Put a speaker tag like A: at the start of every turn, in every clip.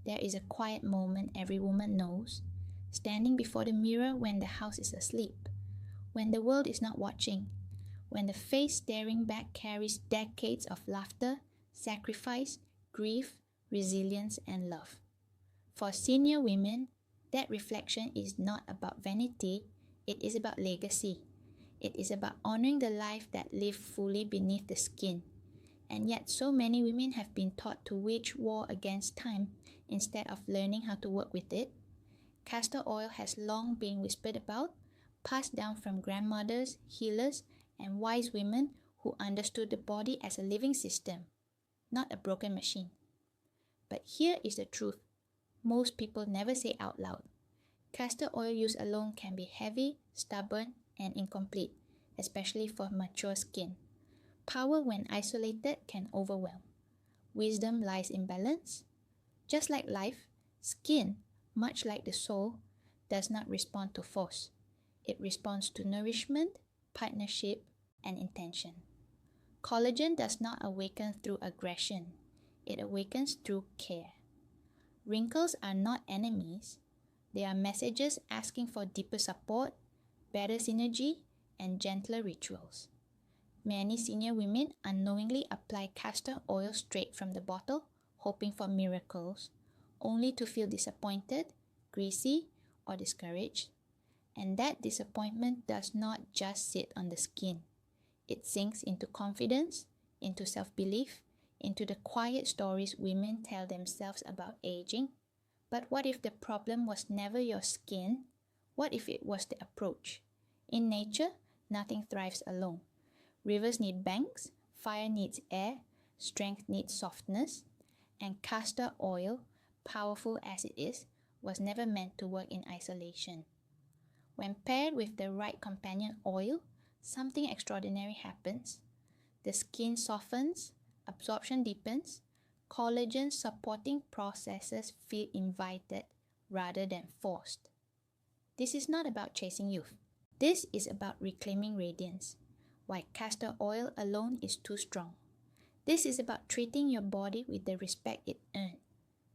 A: There is a quiet moment every woman knows, standing before the mirror when the house is asleep, when the world is not watching, when the face staring back carries decades of laughter, sacrifice, grief, resilience, and love. For senior women, that reflection is not about vanity, it is about legacy. It is about honoring the life that lived fully beneath the skin. And yet so many women have been taught to wage war against time instead of learning how to work with it. Castor oil has long been whispered about, passed down from grandmothers, healers, and wise women who understood the body as a living system, not a broken machine. But here is the truth most people never say out loud. Castor oil use alone can be heavy, stubborn, and incomplete, especially for mature skin. Power when isolated can overwhelm. Wisdom lies in balance. Just like life, skin, much like the soul, does not respond to force. It responds to nourishment, partnership, and intention. Collagen does not awaken through aggression. It awakens through care. Wrinkles are not enemies. They are messages asking for deeper support, better synergy, and gentler rituals. Many senior women unknowingly apply castor oil straight from the bottle, hoping for miracles, only to feel disappointed, greasy, or discouraged. And that disappointment does not just sit on the skin. It sinks into confidence, into self-belief, into the quiet stories women tell themselves about aging. But what if the problem was never your skin? What if it was the approach? In nature, nothing thrives alone. Rivers need banks, fire needs air, strength needs softness, and castor oil, powerful as it is, was never meant to work in isolation. When paired with the right companion oil, something extraordinary happens. The skin softens, absorption deepens, collagen supporting processes feel invited rather than forced. This is not about chasing youth. This is about reclaiming radiance. Why castor oil alone is too strong. This is about treating your body with the respect it earned.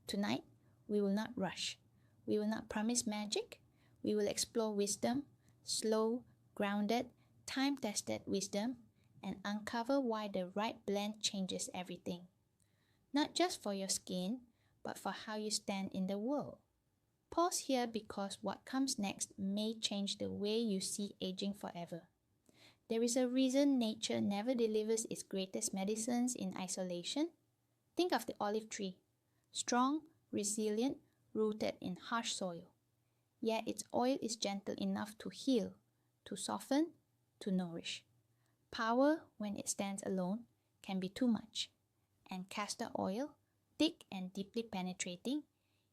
A: Tonight, we will not rush. We will not promise magic. We will explore wisdom, slow, grounded, time-tested wisdom, and uncover why the right blend changes everything. Not just for your skin, but for how you stand in the world. Pause here because what comes next may change the way you see aging forever. There is a reason nature never delivers its greatest medicines in isolation. Think of the olive tree. Strong, resilient, rooted in harsh soil. Yet its oil is gentle enough to heal, to soften, to nourish. Power, when it stands alone, can be too much. And castor oil, thick and deeply penetrating,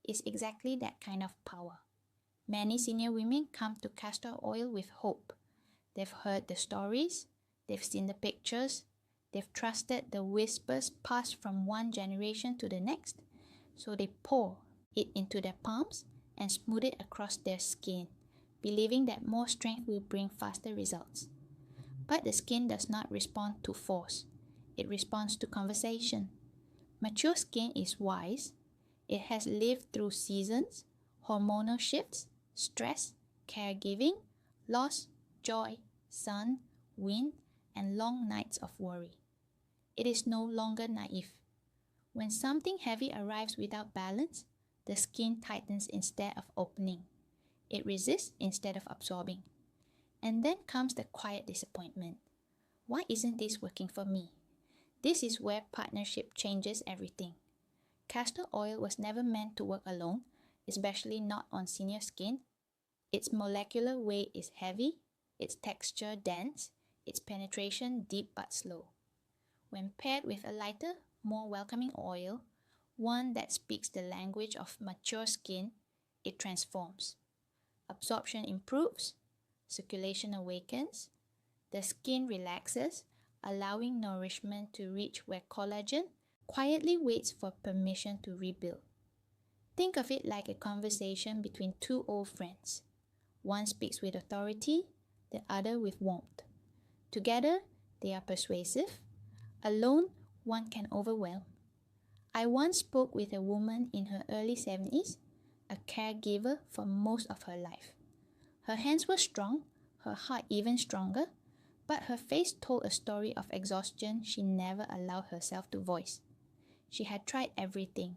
A: is exactly that kind of power. Many senior women come to castor oil with hope. They've heard the stories, they've seen the pictures, they've trusted the whispers passed from one generation to the next, so they pour it into their palms and smooth it across their skin, believing that more strength will bring faster results. But the skin does not respond to force. It responds to conversation. Mature skin is wise. It has lived through seasons, hormonal shifts, stress, caregiving, loss, joy, sun, wind, and long nights of worry. It is no longer naive. When something heavy arrives without balance, the skin tightens instead of opening. It resists instead of absorbing. And then comes the quiet disappointment. Why isn't this working for me? This is where partnership changes everything. Castor oil was never meant to work alone, especially not on senior skin. Its molecular weight is heavy, its texture dense, its penetration deep but slow. When paired with a lighter, more welcoming oil, one that speaks the language of mature skin, it transforms. Absorption improves, circulation awakens, the skin relaxes, allowing nourishment to reach where collagen quietly waits for permission to rebuild. Think of it like a conversation between two old friends. One speaks with authority, the other with warmth. Together, they are persuasive. Alone, one can overwhelm. I once spoke with a woman in her early 70s, a caregiver for most of her life. Her hands were strong, her heart even stronger, but her face told a story of exhaustion she never allowed herself to voice. She had tried everything: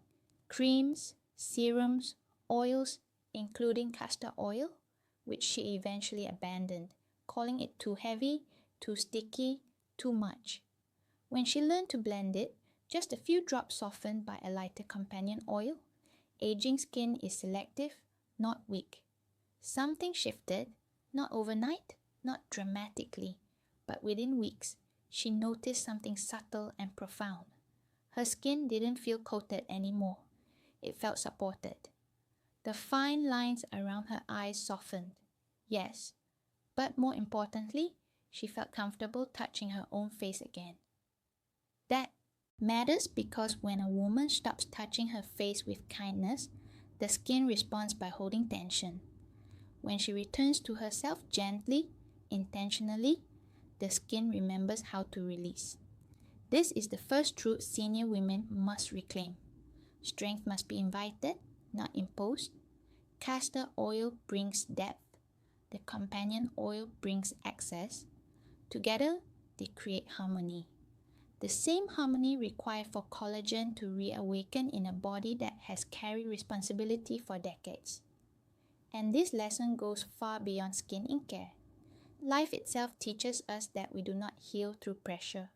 A: creams, serums, oils, including castor oil, which she eventually abandoned, calling it too heavy, too sticky, too much. When she learned to blend it, just a few drops softened by a lighter companion oil. Aging skin is selective, not weak. Something shifted, not overnight, not dramatically, but within weeks, she noticed something subtle and profound. Her skin didn't feel coated anymore. It felt supported. The fine lines around her eyes softened. Yes, but more importantly, she felt comfortable touching her own face again. That matters because when a woman stops touching her face with kindness, the skin responds by holding tension. When she returns to herself gently, intentionally, the skin remembers how to release. This is the first truth senior women must reclaim. Strength must be invited, not imposed. Castor oil brings depth. The companion oil brings access. Together, they create harmony. The same harmony required for collagen to reawaken in a body that has carried responsibility for decades. And this lesson goes far beyond skin care. Life itself teaches us that we do not heal through pressure.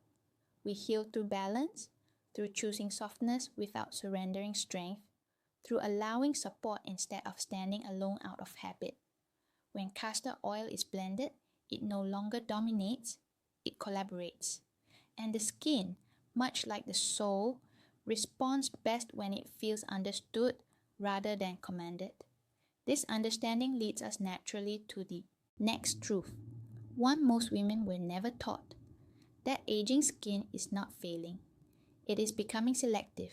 A: We heal through balance, through choosing softness without surrendering strength, through allowing support instead of standing alone out of habit. When castor oil is blended, it no longer dominates, it collaborates. And the skin, much like the soul, responds best when it feels understood rather than commanded. This understanding leads us naturally to the next truth, one most women were never taught: that aging skin is not failing. It is becoming selective.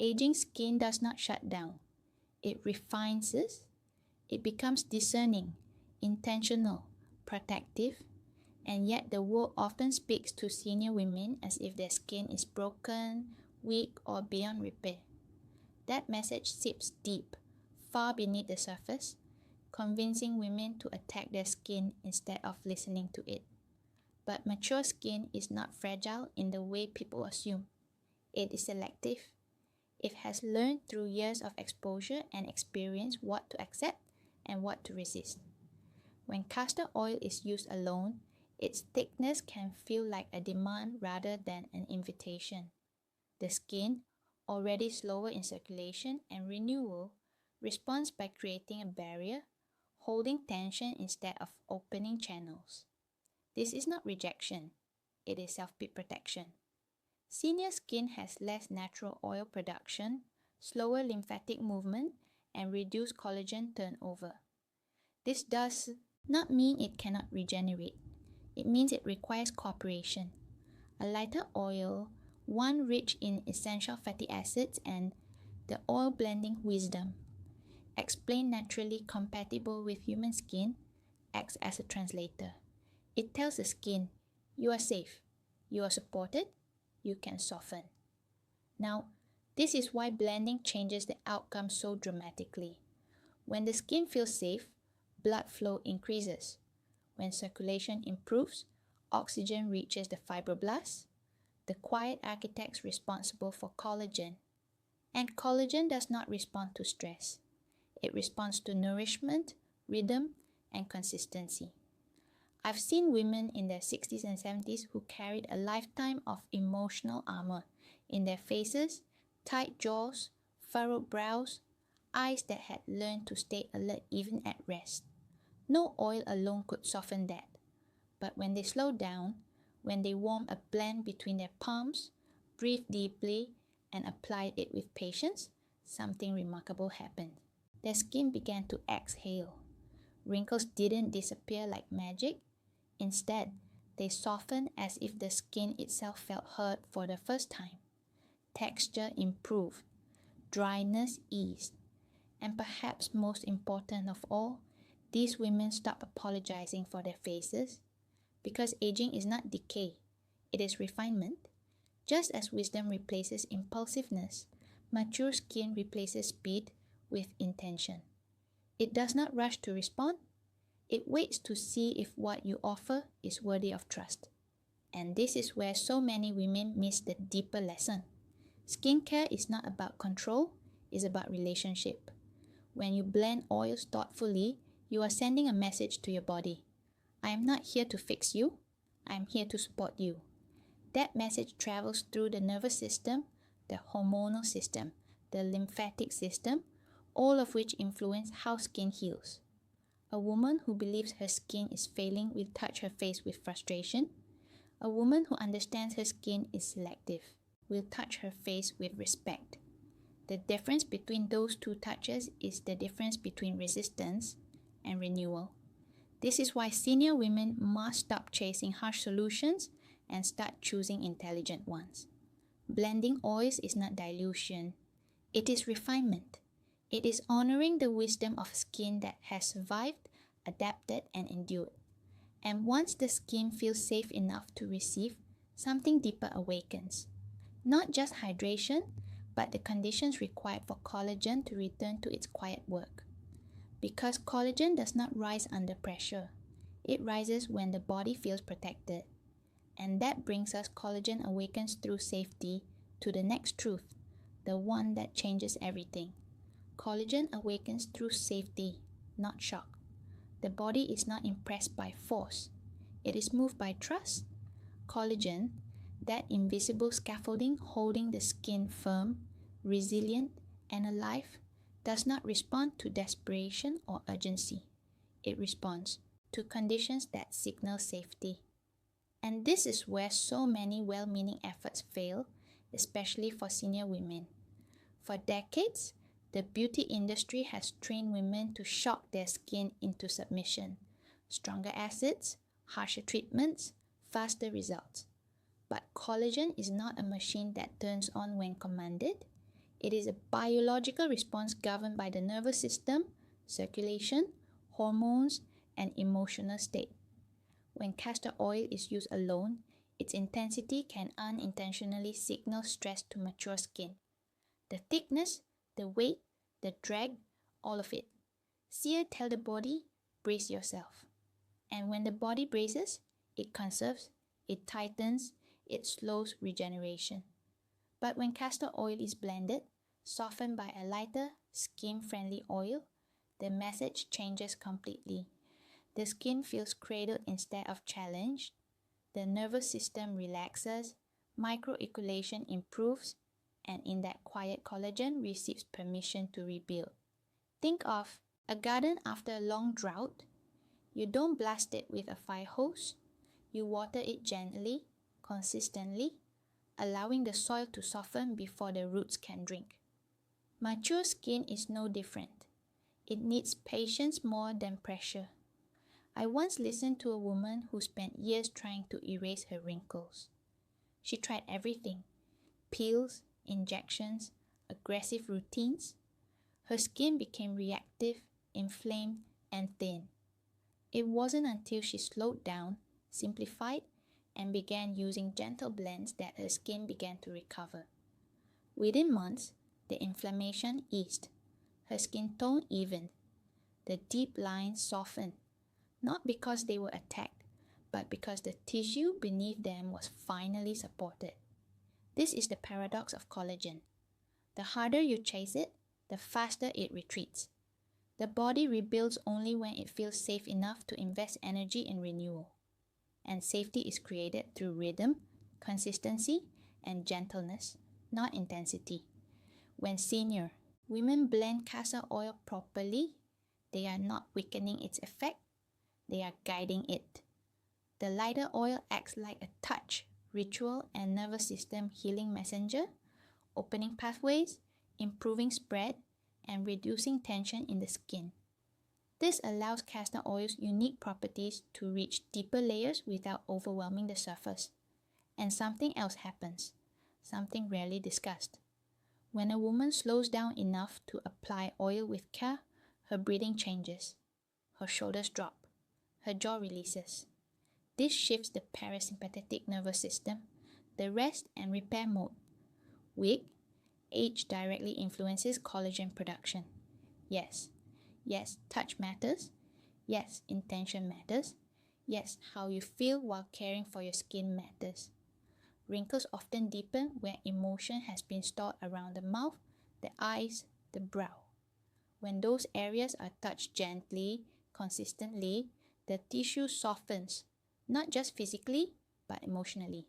A: Aging skin does not shut down. It refines. It becomes discerning, intentional, protective, and yet the world often speaks to senior women as if their skin is broken, weak, or beyond repair. That message seeps deep, far beneath the surface, convincing women to attack their skin instead of listening to it. But mature skin is not fragile in the way people assume. It is selective. It has learned through years of exposure and experience what to accept and what to resist. When castor oil is used alone, its thickness can feel like a demand rather than an invitation. The skin, already slower in circulation and renewal, responds by creating a barrier, holding tension instead of opening channels. This is not rejection, it is self-protection. Senior skin has less natural oil production, slower lymphatic movement, and reduced collagen turnover. This does not mean it cannot regenerate. It means it requires cooperation. A lighter oil, one rich in essential fatty acids and the oil blending wisdom, explained naturally compatible with human skin, acts as a translator. It tells the skin, you are safe, you are supported, you can soften. Now, this is why blending changes the outcome so dramatically. When the skin feels safe, blood flow increases. When circulation improves, oxygen reaches the fibroblasts, the quiet architects responsible for collagen. And collagen does not respond to stress. It responds to nourishment, rhythm, and consistency. I've seen women in their 60s and 70s who carried a lifetime of emotional armor in their faces, tight jaws, furrowed brows, eyes that had learned to stay alert even at rest. No oil alone could soften that. But when they slowed down, when they warmed a blend between their palms, breathed deeply, and applied it with patience, something remarkable happened. Their skin began to exhale. Wrinkles didn't disappear like magic. Instead, they softened as if the skin itself felt heard for the first time. Texture improved. Dryness eased. And perhaps most important of all, these women stopped apologizing for their faces, because aging is not decay, it is refinement. Just as wisdom replaces impulsiveness, mature skin replaces speed with intention. It does not rush to respond. It waits to see if what you offer is worthy of trust. And this is where so many women miss the deeper lesson. Skincare is not about control, it's about relationship. When you blend oils thoughtfully, you are sending a message to your body. I am not here to fix you, I am here to support you. That message travels through the nervous system, the hormonal system, the lymphatic system, all of which influence how skin heals. A woman who believes her skin is failing will touch her face with frustration. A woman who understands her skin is selective will touch her face with respect. The difference between those two touches is the difference between resistance and renewal. This is why senior women must stop chasing harsh solutions and start choosing intelligent ones. Blending oils is not dilution, it is refinement. It is honoring the wisdom of skin that has survived, adapted, and endured. And once the skin feels safe enough to receive, something deeper awakens. Not just hydration, but the conditions required for collagen to return to its quiet work. Because collagen does not rise under pressure. It rises when the body feels protected. And that brings us Collagen Awakens through safety to the next truth, the one that changes everything. Collagen awakens through safety, not shock. The body is not impressed by force. It is moved by trust. Collagen, that invisible scaffolding holding the skin firm, resilient, and alive, does not respond to desperation or urgency. It responds to conditions that signal safety. And this is where so many well-meaning efforts fail, especially for senior women. For decades, the beauty industry has trained women to shock their skin into submission. Stronger acids, harsher treatments, faster results. But collagen is not a machine that turns on when commanded. It is a biological response governed by the nervous system, circulation, hormones, and emotional state. When castor oil is used alone, its intensity can unintentionally signal stress to mature skin. The thickness, the weight, the drag, all of it. Seer tell the body, brace yourself. And when the body braces, it conserves, it tightens, it slows regeneration. But when castor oil is blended, softened by a lighter, skin-friendly oil, the message changes completely. The skin feels cradled instead of challenged. The nervous system relaxes, microirculation improves, and in that quiet collagen receives permission to rebuild. Think of a garden after a long drought. You don't blast it with a fire hose. You water it gently, consistently, allowing the soil to soften before the roots can drink. Mature skin is no different. It needs patience more than pressure. I once listened to a woman who spent years trying to erase her wrinkles. She tried everything: peels, injections, aggressive routines. Her skin became reactive, inflamed, and thin. It wasn't until she slowed down, simplified, and began using gentle blends that her skin began to recover. Within months, the inflammation eased. Her skin tone evened. The deep lines softened, not because they were attacked, but because the tissue beneath them was finally supported. This is the paradox of collagen. The harder you chase it, the faster it retreats. The body rebuilds only when it feels safe enough to invest energy in renewal. And safety is created through rhythm, consistency, and gentleness, not intensity. When senior women blend castor oil properly, they are not weakening its effect, they are guiding it. The lighter oil acts like a touch, ritual, and nervous system healing messenger, opening pathways, improving spread, and reducing tension in the skin. This allows castor oil's unique properties to reach deeper layers without overwhelming the surface. And something else happens, something rarely discussed. When a woman slows down enough to apply oil with care, her breathing changes. Her shoulders drop. Her jaw releases. This shifts the parasympathetic nervous system, the rest and repair mode. Weak, age directly influences collagen production. Yes, touch matters. Yes, intention matters. Yes, how you feel while caring for your skin matters. Wrinkles often deepen where emotion has been stored around the mouth, the eyes, the brow. When those areas are touched gently, consistently, the tissue softens, not just physically, but emotionally.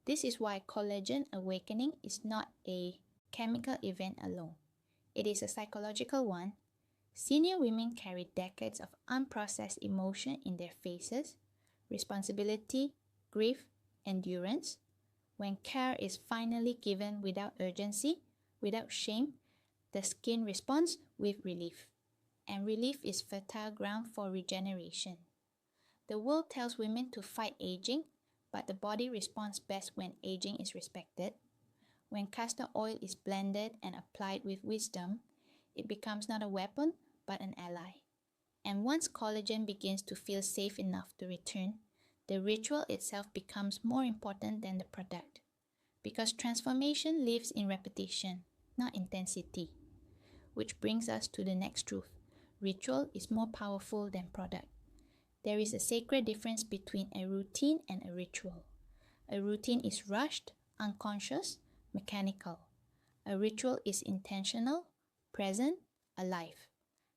A: This is why collagen awakening is not a chemical event alone. It is a psychological one. Senior women carry decades of unprocessed emotion in their faces, responsibility, grief, endurance. When care is finally given without urgency, without shame, the skin responds with relief. And relief is fertile ground for regeneration. The world tells women to fight aging, but the body responds best when aging is respected. When castor oil is blended and applied with wisdom, it becomes not a weapon, but an ally. And once collagen begins to feel safe enough to return, the ritual itself becomes more important than the product. Because transformation lives in repetition, not intensity. Which brings us to the next truth. Ritual is more powerful than product. There is a sacred difference between a routine and a ritual. A routine is rushed, unconscious, mechanical. A ritual is intentional, present, alive.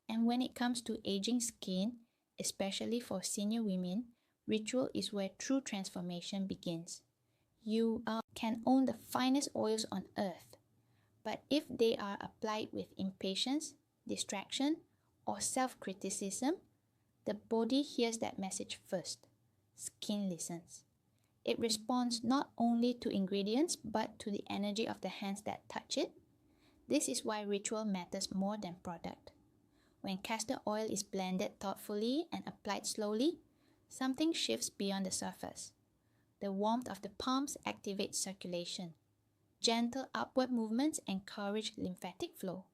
A: And when it comes to aging skin, especially for senior women, ritual is where true transformation begins. You can own the finest oils on earth, but if they are applied with impatience, distraction, or self-criticism, the body hears that message first. Skin listens. It responds not only to ingredients, but to the energy of the hands that touch it. This is why ritual matters more than product. When castor oil is blended thoughtfully and applied slowly, something shifts beyond the surface. The warmth of the palms activates circulation. Gentle upward movements encourage lymphatic flow.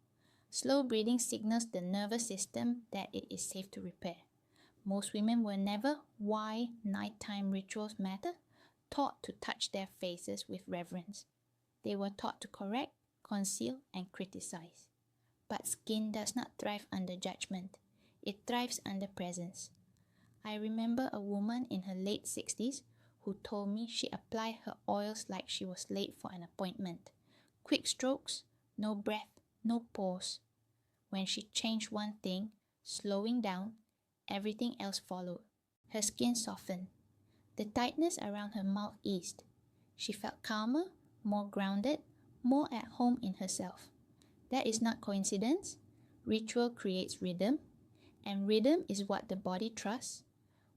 A: Slow breathing signals the nervous system that it is safe to repair. Most women were never, why nighttime rituals matter, taught to touch their faces with reverence. They were taught to correct, conceal, and criticize. But skin does not thrive under judgment. It thrives under presence. I remember a woman in her late 60s who told me she applied her oils like she was late for an appointment. Quick strokes, no breath, no pause. When she changed one thing, slowing down, everything else followed. Her skin softened. The tightness around her mouth eased. She felt calmer, more grounded, more at home in herself. That is not coincidence. Ritual creates rhythm, and rhythm is what the body trusts.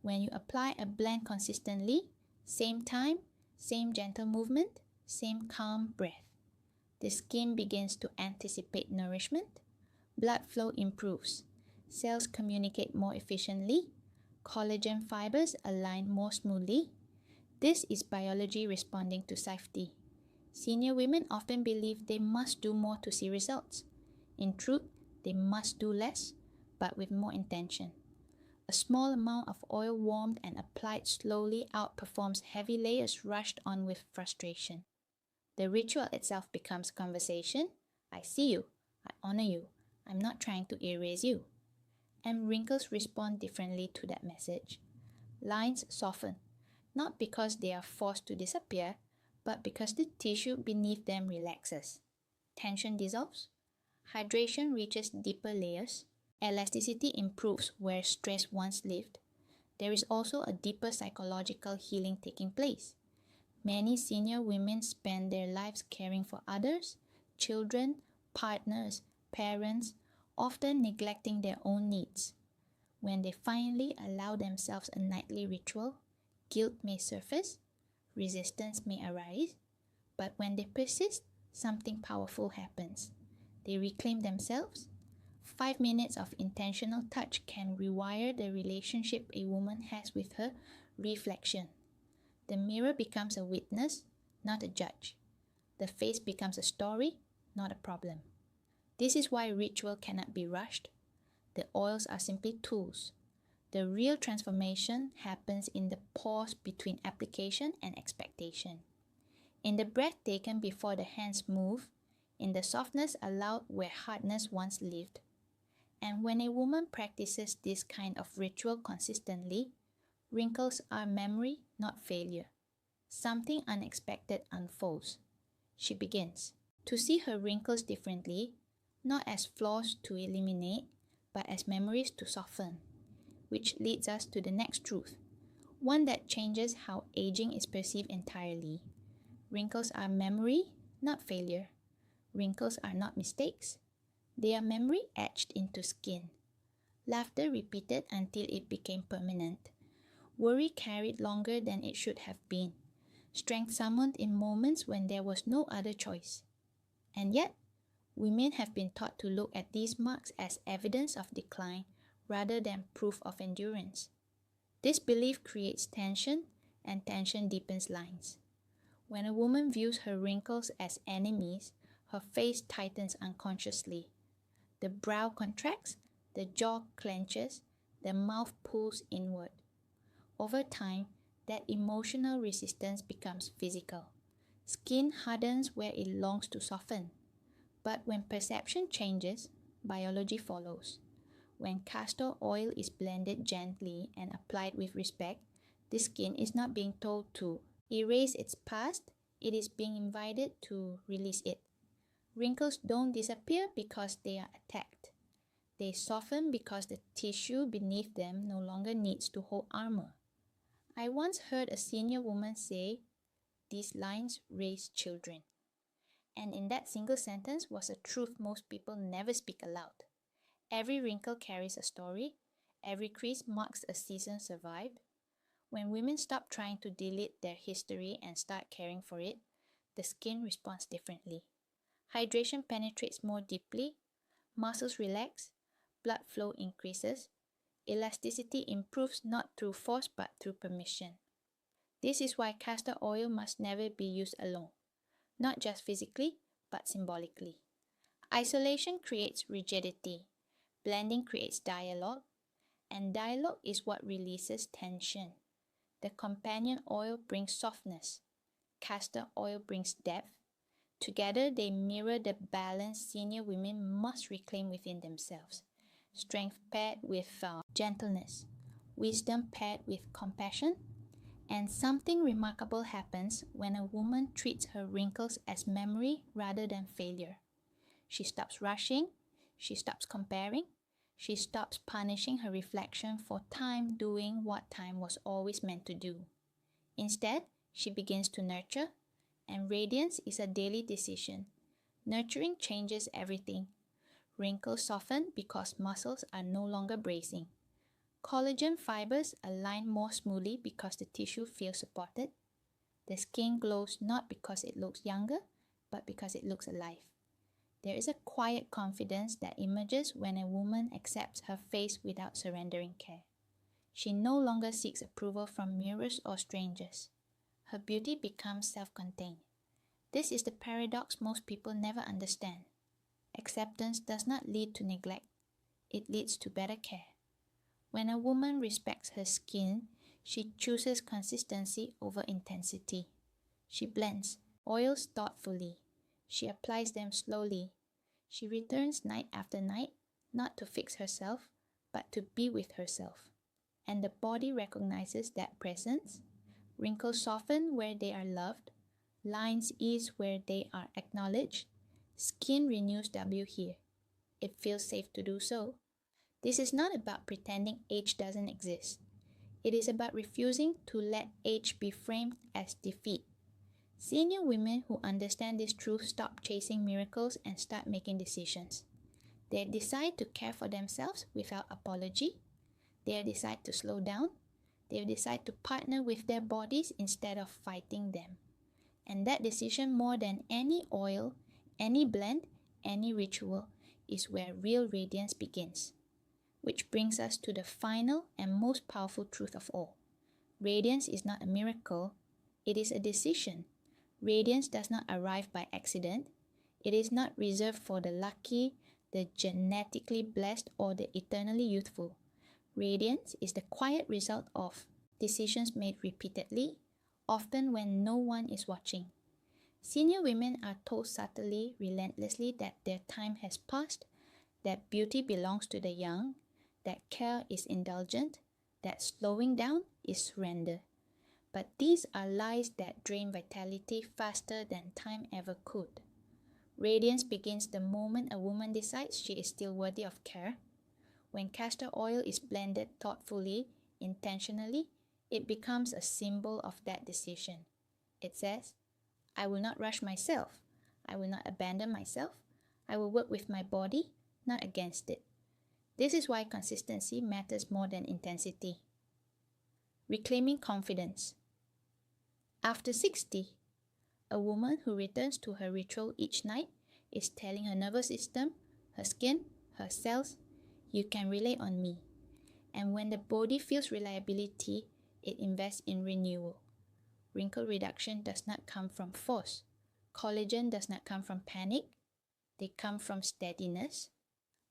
A: When you apply a blend consistently, same time, same gentle movement, same calm breath, the skin begins to anticipate nourishment. Blood flow improves. Cells communicate more efficiently. Collagen fibers align more smoothly. This is biology responding to safety. Senior women often believe they must do more to see results. In truth, they must do less, but with more intention. A small amount of oil warmed and applied slowly outperforms heavy layers rushed on with frustration. The ritual itself becomes conversation. I see you. I honor you. I'm not trying to erase you. And wrinkles respond differently to that message. Lines soften, not because they are forced to disappear, but because the tissue beneath them relaxes. Tension dissolves. Hydration reaches deeper layers. Elasticity improves where stress once lived. There is also a deeper psychological healing taking place. Many senior women spend their lives caring for others, children, partners, parents, often neglecting their own needs. When they finally allow themselves a nightly ritual, guilt may surface, resistance may arise, but when they persist, something powerful happens. They reclaim themselves. 5 minutes of intentional touch can rewire the relationship a woman has with her reflection. The mirror becomes a witness, not a judge. The face becomes a story, not a problem. This is why ritual cannot be rushed. The oils are simply tools. The real transformation happens in the pause between application and expectation. in the breath taken before the hands move, in the softness allowed where hardness once lived. And when a woman practices this kind of ritual consistently, wrinkles are memory, not failure. Something unexpected unfolds. She begins to see her wrinkles differently, not as flaws to eliminate, but as memories to soften, which leads us to the next truth, one that changes how aging is perceived entirely. Wrinkles are memory, not failure. Wrinkles are not mistakes. They are memory etched into skin. Laughter repeated until it became permanent. Worry carried longer than it should have been. Strength summoned in moments when there was no other choice. And yet, women have been taught to look at these marks as evidence of decline rather than proof of endurance. This belief creates tension, and tension deepens lines. When a woman views her wrinkles as enemies, her face tightens unconsciously. The brow contracts, the jaw clenches, the mouth pulls inward. Over time, that emotional resistance becomes physical. Skin hardens where it longs to soften. But when perception changes, biology follows. When castor oil is blended gently and applied with respect, the skin is not being told to erase its past, it is being invited to release it. Wrinkles don't disappear because they are attacked. They soften because the tissue beneath them no longer needs to hold armor. I once heard a senior woman say, "These lines raise children." And in that single sentence was a truth most people never speak aloud. Every wrinkle carries a story. Every crease marks a season survived. When women stop trying to delete their history and start caring for it, the skin responds differently. Hydration penetrates more deeply, muscles relax, blood flow increases, elasticity improves not through force but through permission. This is why castor oil must never be used alone, not just physically, but symbolically. Isolation creates rigidity, blending creates dialogue, and dialogue is what releases tension. The companion oil brings softness, castor oil brings depth. Together, they mirror the balance senior women must reclaim within themselves. Strength paired with gentleness, wisdom paired with compassion, and something remarkable happens when a woman treats her wrinkles as memory rather than failure. She stops rushing, she stops comparing, she stops punishing her reflection for time doing what time was always meant to do. Instead, she begins to nurture, and radiance is a daily decision. Nurturing changes everything. Wrinkles soften because muscles are no longer bracing. Collagen fibers align more smoothly because the tissue feels supported. The skin glows not because it looks younger, but because it looks alive. There is a quiet confidence that emerges when a woman accepts her face without surrendering care. She no longer seeks approval from mirrors or strangers. Her beauty becomes self-contained. This is the paradox most people never understand. Acceptance does not lead to neglect. It leads to better care. When a woman respects her skin, she chooses consistency over intensity. She blends oils thoughtfully. She applies them slowly. She returns night after night, not to fix herself, but to be with herself. And the body recognizes that presence. Wrinkles soften where they are loved. Lines ease where they are acknowledged. Skin renews W here. It feels safe to do so. This is not about pretending age doesn't exist. It is about refusing to let age be framed as defeat. Senior women who understand this truth stop chasing miracles and start making decisions. They decide to care for themselves without apology. They decide to slow down. They decide to partner with their bodies instead of fighting them. And that decision, more than any oil, any blend, any ritual, is where real radiance begins. Which brings us to the final and most powerful truth of all. Radiance is not a miracle, it is a decision. Radiance does not arrive by accident. It is not reserved for the lucky, the genetically blessed, or the eternally youthful. Radiance is the quiet result of decisions made repeatedly, often when no one is watching. Senior women are told subtly, relentlessly that their time has passed, that beauty belongs to the young, that care is indulgent, that slowing down is surrender. But these are lies that drain vitality faster than time ever could. Radiance begins the moment a woman decides she is still worthy of care. When castor oil is blended thoughtfully, intentionally, it becomes a symbol of that decision. It says, I will not rush myself. I will not abandon myself. I will work with my body, not against it. This is why consistency matters more than intensity. Reclaiming confidence. After 60, a woman who returns to her ritual each night is telling her nervous system, her skin, her cells, you can rely on me. And when the body feels reliability, it invests in renewal. Wrinkle reduction does not come from force. Collagen does not come from panic. They come from steadiness.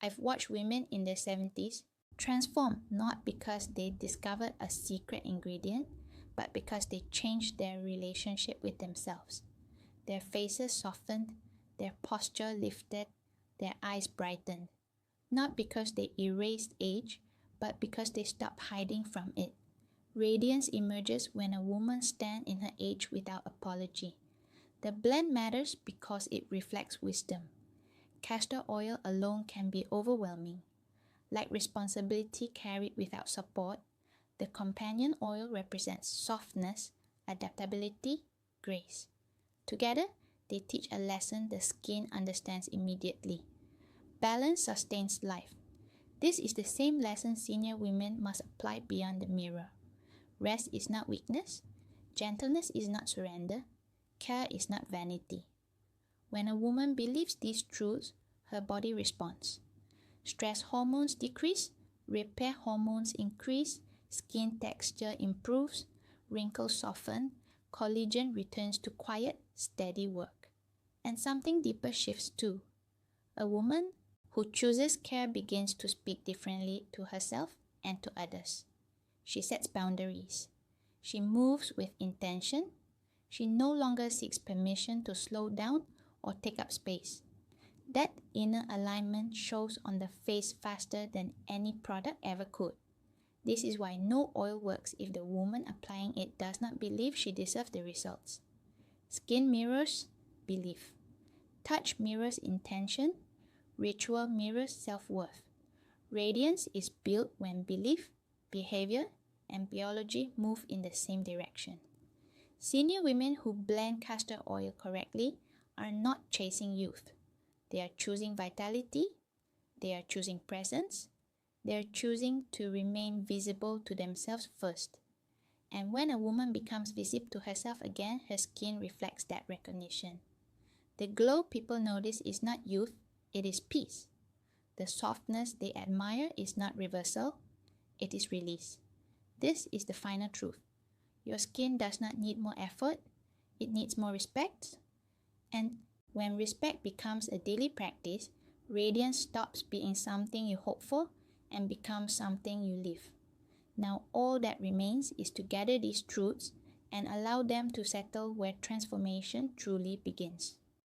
A: I've watched women in their 70s transform not because they discovered a secret ingredient, but because they changed their relationship with themselves. Their faces softened, their posture lifted, their eyes brightened. Not because they erased age, but because they stopped hiding from it. Radiance emerges when a woman stands in her age without apology. The blend matters because it reflects wisdom. Castor oil alone can be overwhelming. Like responsibility carried without support, the companion oil represents softness, adaptability, grace. Together, they teach a lesson the skin understands immediately. Balance sustains life. This is the same lesson senior women must apply beyond the mirror. Rest is not weakness. Gentleness is not surrender. Care is not vanity. When a woman believes these truths, her body responds. Stress hormones decrease, repair hormones increase, skin texture improves, wrinkles soften, collagen returns to quiet, steady work. And something deeper shifts too. A woman who chooses care begins to speak differently to herself and to others. She sets boundaries. She moves with intention. She no longer seeks permission to slow down or take up space. That inner alignment shows on the face faster than any product ever could. This is why no oil works if the woman applying it does not believe she deserves the results. Skin mirrors belief. Touch mirrors intention. Ritual mirrors self-worth. Radiance is built when belief, behavior, and biology move in the same direction. Senior women who blend castor oil correctly are not chasing youth. They are choosing vitality. They are choosing presence. They are choosing to remain visible to themselves first. And when a woman becomes visible to herself again, her skin reflects that recognition. The glow people notice is not youth, it is peace. The softness they admire is not reversal, it is release. This is the final truth. Your skin does not need more effort, it needs more respect. And when respect becomes a daily practice, radiance stops being something you hope for and becomes something you live. Now all that remains is to gather these truths and allow them to settle where transformation truly begins.